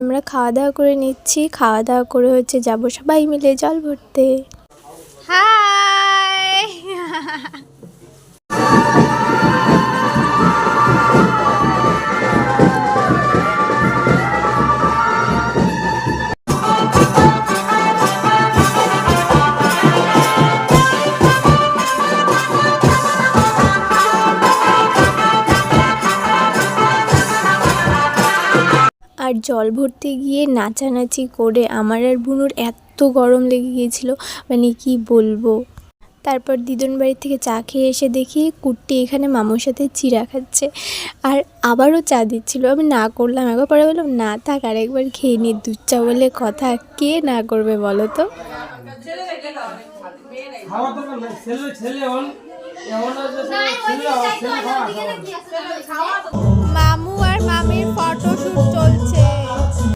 আমরা খাওয়া দাওয়া করে নিচ্ছি, খাওয়া দাওয়া করে হচ্ছে যাবো সবাই মিলে জল ভরতে। হাই আর জল ভরতে গিয়ে নাচানাচি করে আমার আর বুনুর এত গরম লেগে গিয়েছিল, মানে কি বলবো। তারপর দিদুন বাড়ি থেকে চা খেয়ে এসে দেখি কুট্টি এখানে মামুর সাথে চিড়া খাচ্ছে, আর আবারও চা দিচ্ছিল। আমি না করলাম, একবার পরে বললাম না থাক আর একবার খেয়ে নি, দুধ চা বলে কথা, কে না করবে বলো তো। ছেলে